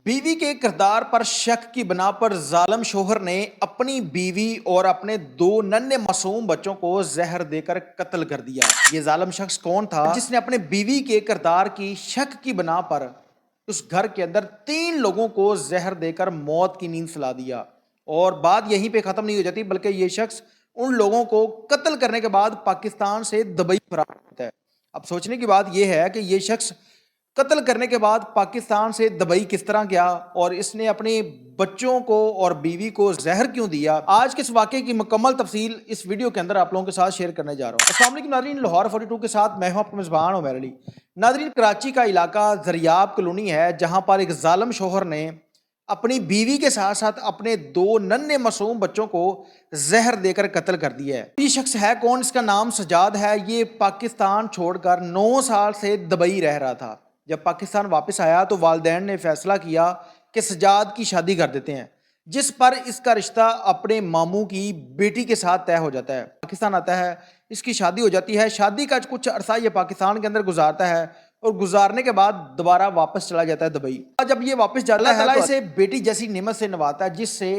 बीवी के किरदार पर शक की बिना पर जालिम शोहर ने अपनी बीवी और अपने दो नन्हे मासूम बच्चों को जहर देकर कत्ल कर दिया। ये जालिम शख्स कौन था जिसने अपने बीवी के किरदार की शक की बिना पर उस घर के अंदर 3 लोगों को जहर देकर मौत की नींद सुला दिया। और बात यहीं पे खत्म नहीं हो जाती, बल्कि ये शख्स उन लोगों को कत्ल करने के बाद पाकिस्तान से दुबई फरार होता है। अब सोचने की बात यह है कि ये शख्स कत्ल करने के बाद पाकिस्तान से दुबई किस तरह गया और इसने अपने बच्चों को और बीवी को जहर क्यों दिया। आज के इस वाक़े की मुकम्मल तफसील इस वीडियो के अंदर आप लोगों के साथ शेयर करने जा रहा हूँ। अस्सलाम वालेकुम नाज़रीन, लाहौर 42 के साथ मैं हूँ आपका मेज़बान उमैर अली। नाज़रीन, कराची का इलाका ज़रियाब कॉलोनी है, जहाँ पर एक जालिम शोहर ने अपनी बीवी के साथ साथ अपने 2 नन्हे मासूम बच्चों को जहर देकर कत्ल कर दिया है। ये शख्स है कौन? इसका नाम सजाद है। ये पाकिस्तान छोड़कर 9 साल से दुबई रह रहा था। जब पाकिस्तान वापस आया तो वालिदैन ने फैसला किया कि सजाद की शादी कर देते हैं, जिस पर इसका रिश्ता अपने मामू की बेटी के साथ तय हो जाता है। पाकिस्तान आता है, इसकी शादी हो जाती है। शादी का कुछ अरसा ये पाकिस्तान के अंदर गुजारता है और गुजारने के बाद दोबारा वापस चला जाता है दुबई। जब ये वापस जाता है तो इसे बेटी जैसी नेमत से नवाता है, जिससे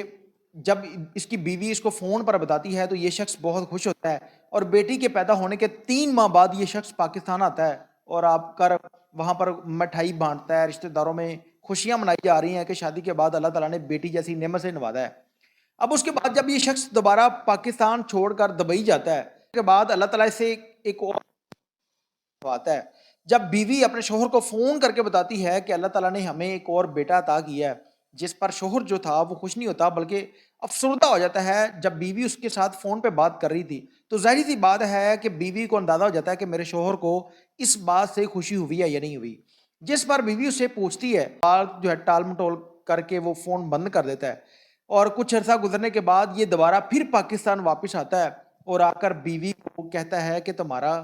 जब इसकी बीवी इसको फ़ोन पर बताती है तो ये शख्स बहुत खुश होता है। और बेटी के पैदा होने के 3 माह बाद ये शख्स पाकिस्तान आता है और आकर वहाँ पर मिठाई बांटता है। रिश्तेदारों में खुशियाँ मनाई जा रही हैं कि शादी के बाद अल्लाह ताला ने बेटी जैसी नेमत से नवाजा है। अब उसके बाद जब ये शख्स दोबारा पाकिस्तान छोड़कर दुबई जाता है, उसके बाद अल्लाह ताला से एक और आता है। जब बीवी अपने शोहर को फ़ोन करके बताती है कि अल्लाह ताला ने हमें एक और बेटा अता किया है, जिस पर शोहर जो था वो खुश नहीं होता बल्कि अफसरदा हो जाता है। जब बीवी उसके साथ फ़ोन पे बात कर रही थी तो ज़ाहिर सी बात है कि बीवी को अंदाज़ा हो जाता है कि मेरे शोहर को इस बात से खुशी हुई है या नहीं हुई। जिस पर बीवी उससे पूछती है, बात जो है टाल मटोल करके वो फ़ोन बंद कर देता है। और कुछ अर्सा गुजरने के बाद ये दोबारा फिर पाकिस्तान वापस आता है और आकर बीवी को कहता है कि तुम्हारा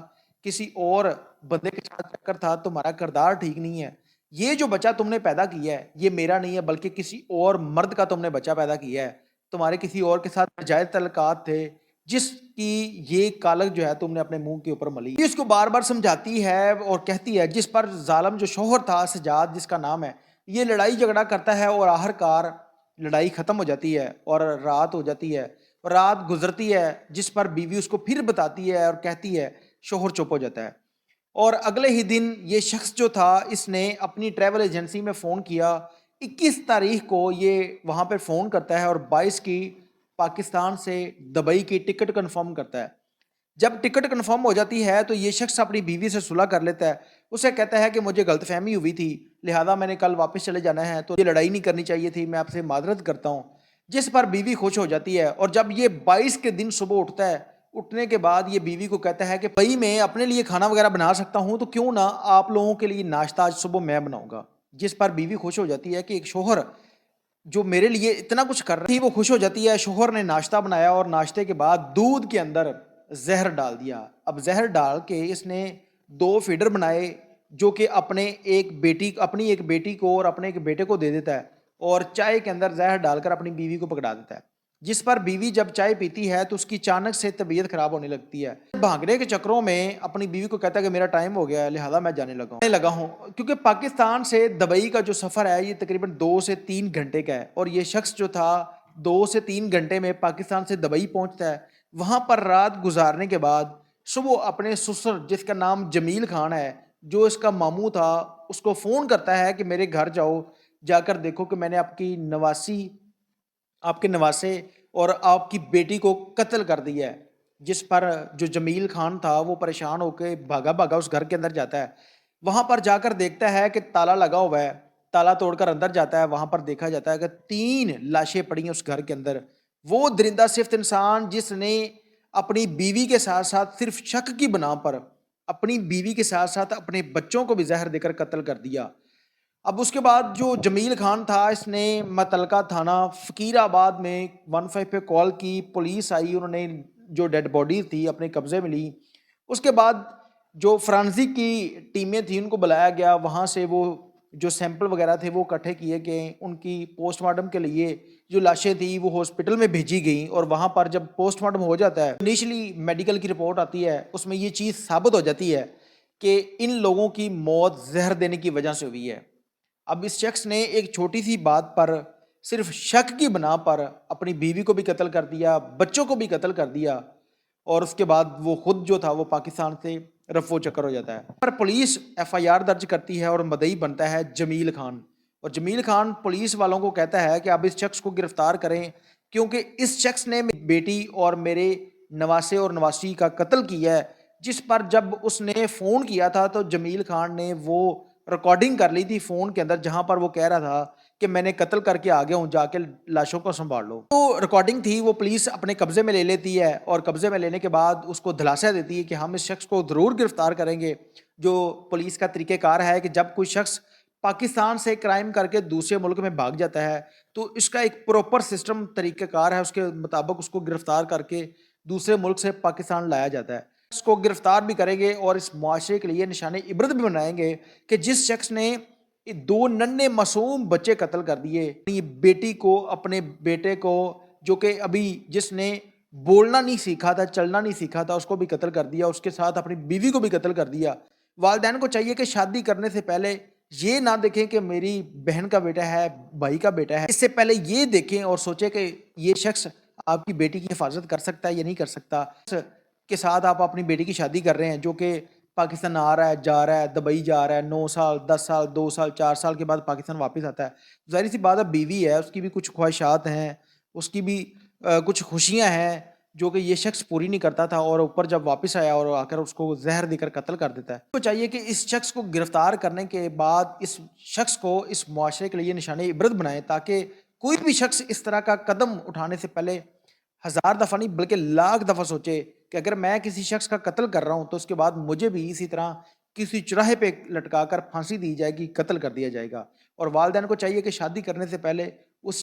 किसी और बंदे के साथ चक्कर था, तुम्हारा किरदार ठीक नहीं है। ये जो बच्चा तुमने पैदा किया है ये मेरा नहीं है बल्कि किसी और मर्द का तुमने बच्चा पैदा किया है। तुम्हारे किसी और के साथ नाजायज तल्लुकात थे, जिसकी ये कालक जो है तुमने अपने मुंह के ऊपर मली। ये उसको बार बार समझाती है और कहती है, जिस पर जालिम जो शोहर था सजाद जिसका नाम है, ये लड़ाई झगड़ा करता है और आखिरकार लड़ाई खत्म हो जाती है और रात हो जाती है। रात गुजरती है जिस पर बीवी उसको फिर बताती है और कहती है, शोहर चुप हो जाता है। और अगले ही दिन ये शख्स जो था इसने अपनी ट्रैवल एजेंसी में फ़ोन किया। 21 तारीख को ये वहाँ पर फ़ोन करता है और 22 की पाकिस्तान से दुबई की टिकट कंफर्म करता है। जब टिकट कंफर्म हो जाती है तो ये शख्स अपनी बीवी से सुलह कर लेता है। उसे कहता है कि मुझे गलतफहमी हुई थी, लिहाजा मैंने कल वापस चले जाना है, तो ये लड़ाई नहीं करनी चाहिए थी, मैं आपसे माजरत करता हूँ। जिस पर बीवी खुश हो जाती है और जब ये 22 के दिन सुबह उठता है, उठने के बाद ये बीवी को कहता है कि भाई मैं अपने लिए खाना वगैरह बना सकता हूँ, तो क्यों ना आप लोगों के लिए नाश्ता आज सुबह मैं बनाऊंगा। जिस पर बीवी खुश हो जाती है कि एक शोहर जो मेरे लिए इतना कुछ कर रही थी वो खुश हो जाती है। शोहर ने नाश्ता बनाया और नाश्ते के बाद दूध के अंदर जहर डाल दिया। अब जहर डाल के इसने 2 फीडर बनाए जो कि अपनी एक बेटी को और अपने एक बेटे को दे देता है और चाय के अंदर जहर डालकर अपनी बीवी को पकड़ा देता है। जिस पर बीवी जब चाय पीती है तो उसकी अचानक से तबीयत खराब होने लगती है। भागने के चक्करों में अपनी बीवी को कहता है कि मेरा टाइम हो गया है, लिहाजा मैं जाने लगा हूँ। क्योंकि पाकिस्तान से दुबई का जो सफ़र है ये तकरीबन 2 से 3 घंटे का है और ये शख्स जो था 2 से 3 घंटे में पाकिस्तान से दुबई पहुँचता है। वहाँ पर रात गुजारने के बाद सुबह अपने ससुर जिसका नाम जमील खान है, जो इसका मामू था, उसको फ़ोन करता है कि मेरे घर जाओ, जाकर देखो कि मैंने आपके नवासे और आपकी बेटी को कत्ल कर दिया है। जिस पर जो जमील खान था वो परेशान होकर भागा भागा उस घर के अंदर जाता है। वहाँ पर जाकर देखता है कि ताला लगा हुआ है। ताला तोड़कर अंदर जाता है, वहाँ पर देखा जाता है कि 3 लाशें पड़ी हैं उस घर के अंदर। वो दरिंदा सिफ्त इंसान जिसने अपनी बीवी के साथ साथ सिर्फ शक की बिना पर अपनी बीवी के साथ साथ अपने बच्चों को भी जहर देकर कत्ल कर दिया। अब उसके बाद जो जमील खान था इसने मतलका थाना फ़कीराबाद में 15 पे कॉल की, पुलिस आई, उन्होंने जो डेड बॉडी थी अपने कब्ज़े में ली। उसके बाद जो फॉरेंसिक की टीमें थी उनको बुलाया गया, वहाँ से वो जो सैंपल वगैरह थे वो इकट्ठे किए गए। उनकी पोस्टमार्टम के लिए जो लाशें थी वो हॉस्पिटल में भेजी गई और वहाँ पर जब पोस्टमार्टम हो जाता है, इनिशियली मेडिकल की रिपोर्ट आती है, उसमें ये चीज़ साबित हो जाती है कि इन लोगों की मौत जहर देने की वजह से हुई है। اب اس شخص نے ایک چھوٹی سی بات پر صرف شک کی بنا پر اپنی بیوی کو بھی قتل کر دیا، بچوں کو بھی قتل کر دیا، اور اس کے بعد وہ خود جو تھا وہ پاکستان سے رفو چکر ہو جاتا ہے۔ پر پولیس ایف آئی آر درج کرتی ہے اور مدعی بنتا ہے جمیل خان، اور جمیل خان پولیس والوں کو کہتا ہے کہ آپ اس شخص کو گرفتار کریں کیونکہ اس شخص نے میری بیٹی اور میرے نواسے اور نواسی کا قتل کیا ہے، جس پر جب اس نے فون کیا تھا تو جمیل خان نے وہ ریکارڈنگ کر لی تھی فون کے اندر، جہاں پر وہ کہہ رہا تھا کہ میں نے قتل کر کے آ گیا ہوں، جا کے لاشوں کو سنبھال لو۔ تو ریکارڈنگ تھی وہ پولیس اپنے قبضے میں لے لیتی ہے، اور قبضے میں لینے کے بعد اس کو دلاسا دیتی ہے کہ ہم اس شخص کو ضرور گرفتار کریں گے۔ جو پولیس کا طریقہ کار ہے کہ جب کوئی شخص پاکستان سے کرائم کر کے دوسرے ملک میں بھاگ جاتا ہے تو اس کا ایک پراپر سسٹم طریقہ کار ہے، اس کے مطابق اس کو گرفتار کر کے دوسرے ملک سے پاکستان لایا جاتا ہے۔ اس کو گرفتار بھی کریں گے اور اس معاشرے کے لیے نشان عبرت بھی بنائیں گے کہ جس شخص نے دو ننھے معصوم بچے قتل کر دیے، اپنی بیٹی کو، اپنے بیٹے کو، جو کہ ابھی جس نے بولنا نہیں سیکھا تھا، چلنا نہیں سیکھا تھا، اس کو بھی قتل کر دیا، اس کے ساتھ اپنی بیوی کو بھی قتل کر دیا۔ والدین کو چاہیے کہ شادی کرنے سے پہلے یہ نہ دیکھیں کہ میری بہن کا بیٹا ہے، بھائی کا بیٹا ہے، اس سے پہلے یہ دیکھیں اور سوچیں کہ یہ شخص آپ کی بیٹی کی حفاظت کر سکتا ہے یا نہیں کر سکتا۔ کے ساتھ آپ اپنی بیٹی کی شادی کر رہے ہیں جو کہ پاکستان آ رہا ہے، جا رہا ہے، دبئی جا رہا ہے، 9 سال 10 سال 2 سال 4 سال کے بعد پاکستان واپس آتا ہے، ظاہر سی بات ہے بیوی ہے، اس کی بھی کچھ خواہشات ہیں، اس کی بھی کچھ خوشیاں ہیں جو کہ یہ شخص پوری نہیں کرتا تھا، اور اوپر جب واپس آیا اور آ کر اس کو زہر دے کر قتل کر دیتا ہے۔ تو چاہیے کہ اس شخص کو گرفتار کرنے کے بعد اس شخص کو اس معاشرے کے لیے نشان عبرت بنائیں، تاکہ کوئی بھی شخص اس طرح کا قدم اٹھانے سے پہلے 1000 دفعہ نہیں بلکہ لاکھ دفعہ سوچے کہ اگر میں کسی شخص کا قتل کر رہا ہوں تو اس کے بعد مجھے بھی اسی طرح کسی چراہے پہ لٹکا کر پھانسی دی جائے گی، قتل کر دیا جائے گا۔ اور والدین کو چاہیے کہ شادی کرنے سے پہلے اس